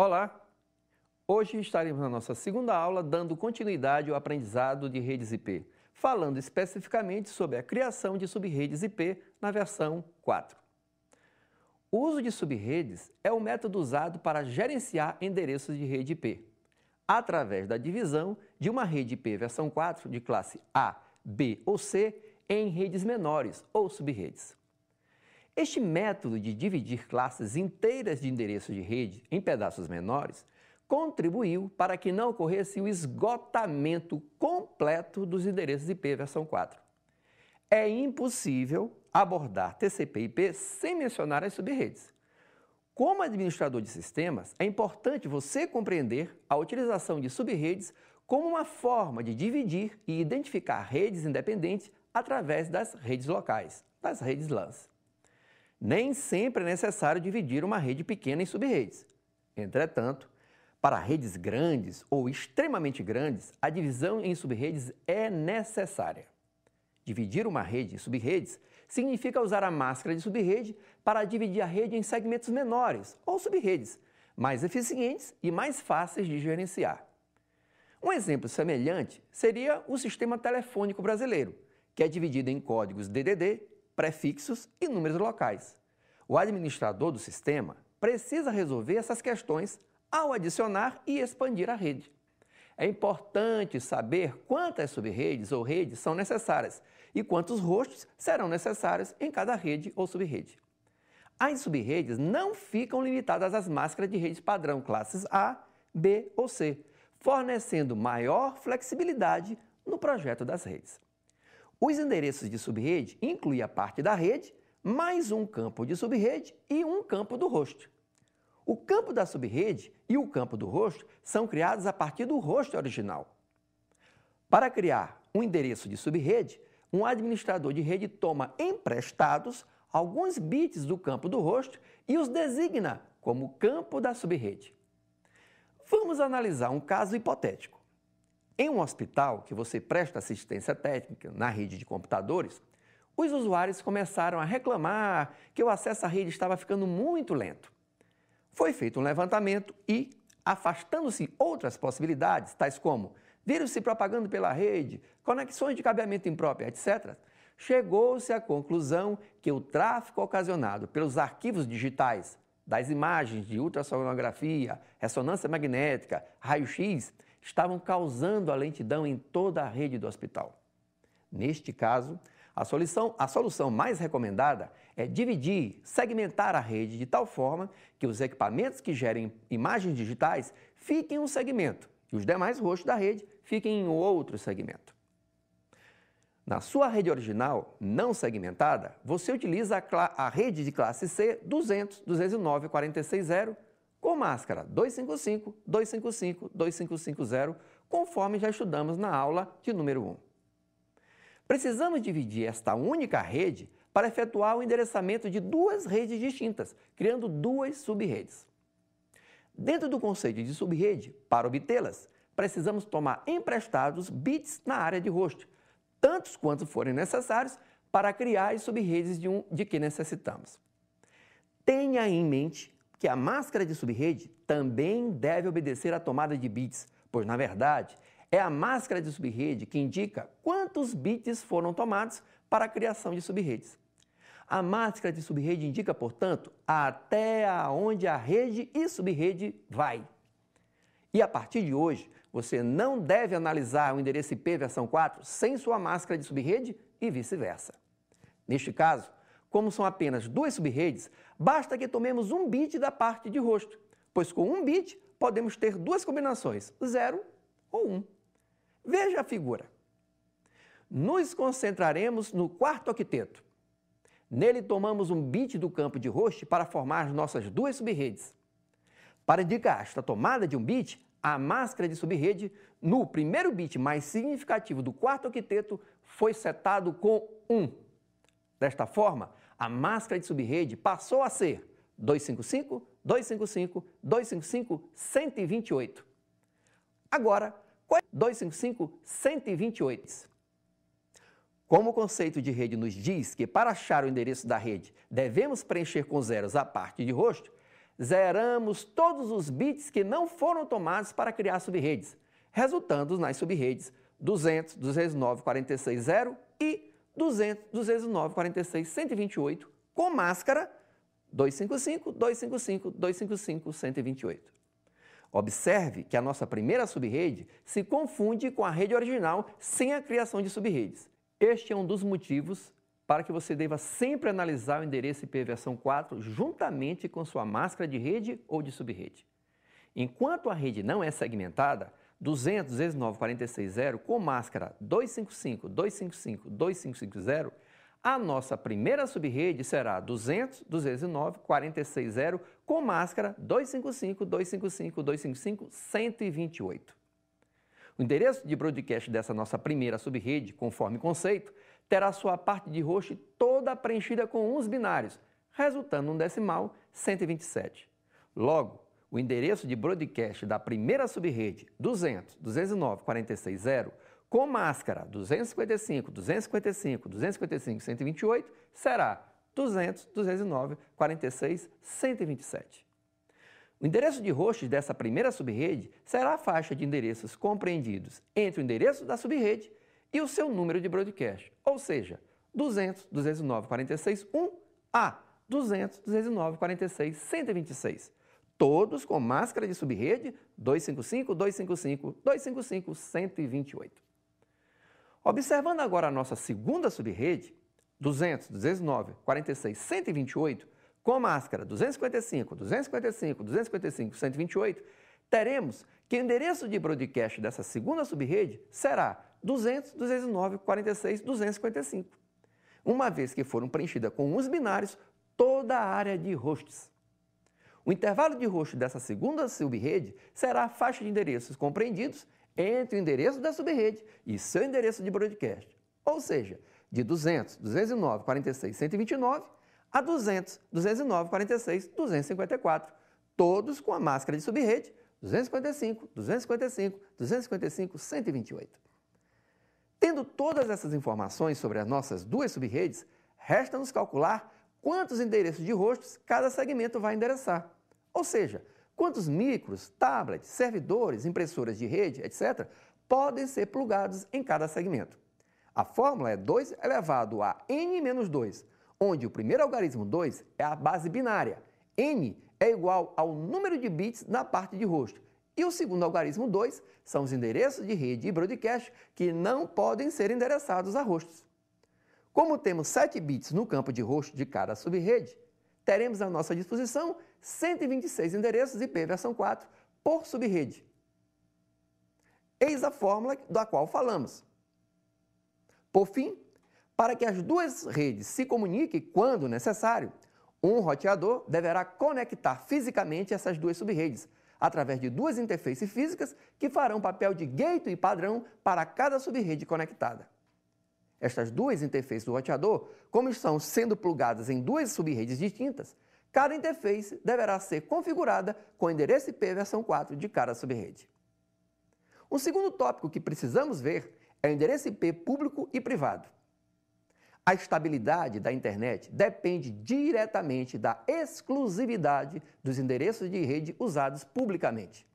Olá! Hoje estaremos na nossa segunda aula dando continuidade ao aprendizado de redes IP, falando especificamente sobre a criação de subredes IP na versão 4. O uso de subredes é o método usado para gerenciar endereços de rede IP, através da divisão de uma rede IP versão 4 de classe A, B ou C em redes menores ou subredes. Este método de dividir classes inteiras de endereços de rede em pedaços menores contribuiu para que não ocorresse o esgotamento completo dos endereços IP versão 4. É impossível abordar TCP/IP sem mencionar as subredes. Como administrador de sistemas, é importante você compreender a utilização de subredes como uma forma de dividir e identificar redes independentes através das redes locais, das redes LANs. Nem sempre é necessário dividir uma rede pequena em subredes. Entretanto, para redes grandes ou extremamente grandes, a divisão em subredes é necessária. Dividir uma rede em subredes significa usar a máscara de subrede para dividir a rede em segmentos menores ou subredes, mais eficientes e mais fáceis de gerenciar. Um exemplo semelhante seria o sistema telefônico brasileiro, que é dividido em códigos DDD, prefixos e números locais. O administrador do sistema precisa resolver essas questões ao adicionar e expandir a rede. É importante saber quantas subredes ou redes são necessárias e quantos hosts serão necessários em cada rede ou subrede. As subredes não ficam limitadas às máscaras de redes padrão classes A, B ou C, fornecendo maior flexibilidade no projeto das redes. Os endereços de subrede incluem a parte da rede, mais um campo de subrede e um campo do host. O campo da subrede e o campo do host são criados a partir do host original. Para criar um endereço de subrede, um administrador de rede toma emprestados alguns bits do campo do host e os designa como campo da subrede. Vamos analisar um caso hipotético. Em um hospital que você presta assistência técnica na rede de computadores, os usuários começaram a reclamar que o acesso à rede estava ficando muito lento. Foi feito um levantamento e, afastando-se outras possibilidades, tais como vírus se propagando pela rede, conexões de cabeamento impróprio, etc., chegou-se à conclusão que o tráfego ocasionado pelos arquivos digitais das imagens de ultrassonografia, ressonância magnética, raio-x, estavam causando a lentidão em toda a rede do hospital. Neste caso, a solução mais recomendada é dividir, segmentar a rede de tal forma que os equipamentos que gerem imagens digitais fiquem em um segmento e os demais hosts da rede fiquem em outro segmento. Na sua rede original, não segmentada, você utiliza a rede de classe C 200.209.46.0 com máscara 255, 255, 2550, conforme já estudamos na aula de número 1. Precisamos dividir esta única rede para efetuar o endereçamento de duas redes distintas, criando duas subredes. Dentro do conceito de subrede, para obtê-las, precisamos tomar emprestados bits na área de host, tantos quanto forem necessários para criar as subredes de que necessitamos. Tenha em mente que a máscara de subrede também deve obedecer à tomada de bits, pois, na verdade, é a máscara de subrede que indica quantos bits foram tomados para a criação de subredes. A máscara de subrede indica, portanto, até onde a rede e subrede vai. E a partir de hoje, você não deve analisar o endereço IP versão 4 sem sua máscara de subrede e vice-versa. Neste caso, como são apenas duas subredes, basta que tomemos um bit da parte de host, pois com um bit podemos ter duas combinações, 0 ou 1. Veja a figura. Nos concentraremos no quarto octeto. Nele tomamos um bit do campo de host para formar as nossas duas subredes. Para indicar esta tomada de um bit, a máscara de subrede, no primeiro bit mais significativo do quarto octeto, foi setado com 1. Desta forma, a máscara de subrede passou a ser 255, 255, 255, 128. Agora, 255, 128. Como o conceito de rede nos diz que para achar o endereço da rede devemos preencher com zeros a parte de host, zeramos todos os bits que não foram tomados para criar subredes, resultando nas subredes 200, 209.46.0 e 200, 209.46.128 com máscara 255, 255, 255, 128. Observe que a nossa primeira subrede se confunde com a rede original sem a criação de subredes. Este é um dos motivos para que você deva sempre analisar o endereço IP versão 4 juntamente com sua máscara de rede ou de subrede. Enquanto a rede não é segmentada, 200, 209.46.0 com máscara 255, 255, 2550, a nossa primeira subrede será 200, 209.46.0 com máscara 255, 255, 255, 128. O endereço de broadcast dessa nossa primeira subrede, conforme conceito, terá sua parte de host toda preenchida com uns binários, resultando um decimal 127. Logo, o endereço de broadcast da primeira subrede 200, 209.46.0 com máscara 255, 255, 255, 128 será 200, 209.46, 127. O endereço de host dessa primeira subrede será a faixa de endereços compreendidos entre o endereço da subrede e o seu número de broadcast, ou seja, 200, 209.46, 1 a 200, 209.46, 126, todos com máscara de subrede 255, 255, 255, 128. Observando agora a nossa segunda subrede, 200, 209.46, 128, com máscara 255, 255, 255, 128, teremos que o endereço de broadcast dessa segunda subrede será 200, 209.46, 255, uma vez que foram preenchidas com uns binários toda a área de hosts. O intervalo de host dessa segunda subrede será a faixa de endereços compreendidos entre o endereço da subrede e seu endereço de broadcast, ou seja, de 200, 209.46, 129 a 200, 209.46, 254, todos com a máscara de subrede 255, 255, 255, 128. Tendo todas essas informações sobre as nossas duas subredes, resta-nos calcular quantos endereços de hosts cada segmento vai endereçar, ou seja, quantos micros, tablets, servidores, impressoras de rede, etc., podem ser plugados em cada segmento. A fórmula é 2 elevado a n-2, onde o primeiro algarismo 2 é a base binária, n é igual ao número de bits na parte de host, e o segundo algarismo 2 são os endereços de rede e broadcast que não podem ser endereçados a hosts. Como temos 7 bits no campo de host de cada subrede, teremos à nossa disposição 126 endereços IP versão 4 por subrede. Eis a fórmula da qual falamos. Por fim, para que as duas redes se comuniquem quando necessário, um roteador deverá conectar fisicamente essas duas subredes, através de duas interfaces físicas que farão papel de gateway padrão para cada subrede conectada. Estas duas interfaces do roteador, como estão sendo plugadas em duas subredes distintas, cada interface deverá ser configurada com o endereço IP versão 4 de cada subrede. Um segundo tópico que precisamos ver é o endereço IP público e privado. A estabilidade da internet depende diretamente da exclusividade dos endereços de rede usados publicamente.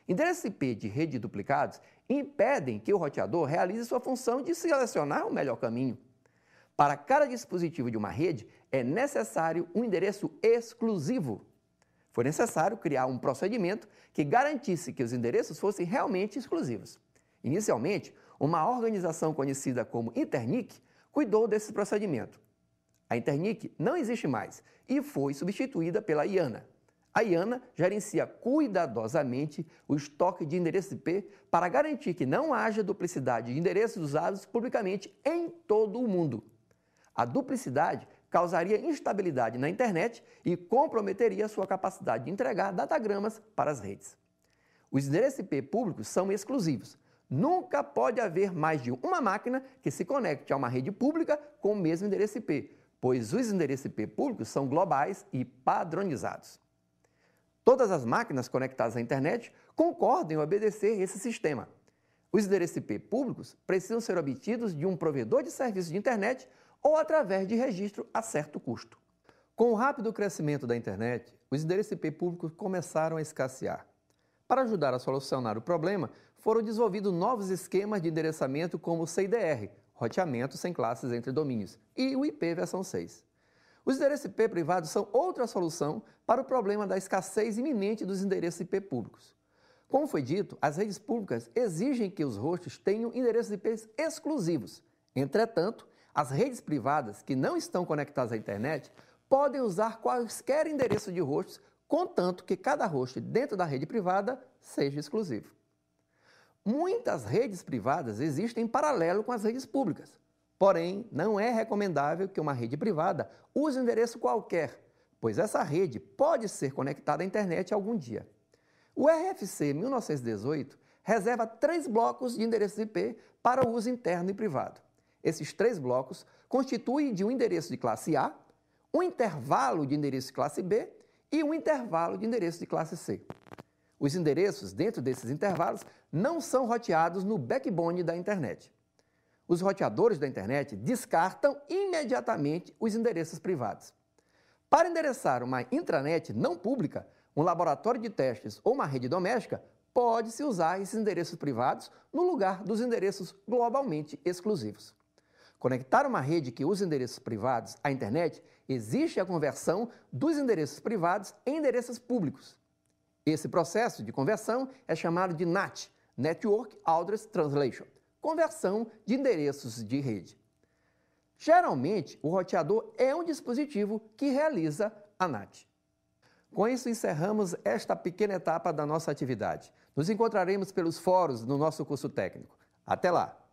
Endereços IP de rede duplicados impedem que o roteador realize sua função de selecionar o melhor caminho. Para cada dispositivo de uma rede, é necessário um endereço exclusivo. Foi necessário criar um procedimento que garantisse que os endereços fossem realmente exclusivos. Inicialmente, uma organização conhecida como Internic cuidou desse procedimento. A Internic não existe mais e foi substituída pela IANA. A IANA gerencia cuidadosamente o estoque de endereços IP para garantir que não haja duplicidade de endereços usados publicamente em todo o mundo. A duplicidade causaria instabilidade na internet e comprometeria sua capacidade de entregar datagramas para as redes. Os endereços IP públicos são exclusivos. Nunca pode haver mais de uma máquina que se conecte a uma rede pública com o mesmo endereço IP, pois os endereços IP públicos são globais e padronizados. Todas as máquinas conectadas à internet concordam em obedecer esse sistema. Os endereços IP públicos precisam ser obtidos de um provedor de serviços de internet ou através de registro a certo custo. Com o rápido crescimento da internet, os endereços IP públicos começaram a escassear. Para ajudar a solucionar o problema, foram desenvolvidos novos esquemas de endereçamento como o CIDR, roteamento sem classes entre domínios, e o IP versão 6. Os endereços IP privados são outra solução para o problema da escassez iminente dos endereços IP públicos. Como foi dito, as redes públicas exigem que os hosts tenham endereços IP exclusivos. Entretanto, as redes privadas que não estão conectadas à internet podem usar quaisquer endereços de hosts, contanto que cada host dentro da rede privada seja exclusivo. Muitas redes privadas existem em paralelo com as redes públicas. Porém, não é recomendável que uma rede privada use um endereço qualquer, pois essa rede pode ser conectada à internet algum dia. O RFC 1918 reserva 3 blocos de endereços IP para uso interno e privado. Esses 3 blocos constituem de um endereço de classe A, um intervalo de endereço de classe B e um intervalo de endereço de classe C. Os endereços dentro desses intervalos não são roteados no backbone da internet. Os roteadores da internet descartam imediatamente os endereços privados. Para endereçar uma intranet não pública, um laboratório de testes ou uma rede doméstica, pode-se usar esses endereços privados no lugar dos endereços globalmente exclusivos. Conectar uma rede que usa endereços privados à internet exige a conversão dos endereços privados em endereços públicos. Esse processo de conversão é chamado de NAT, Network Address Translation, conversão de endereços de rede. Geralmente, o roteador é um dispositivo que realiza a NAT. Com isso, encerramos esta pequena etapa da nossa atividade. Nos encontraremos pelos fóruns no nosso curso técnico. Até lá!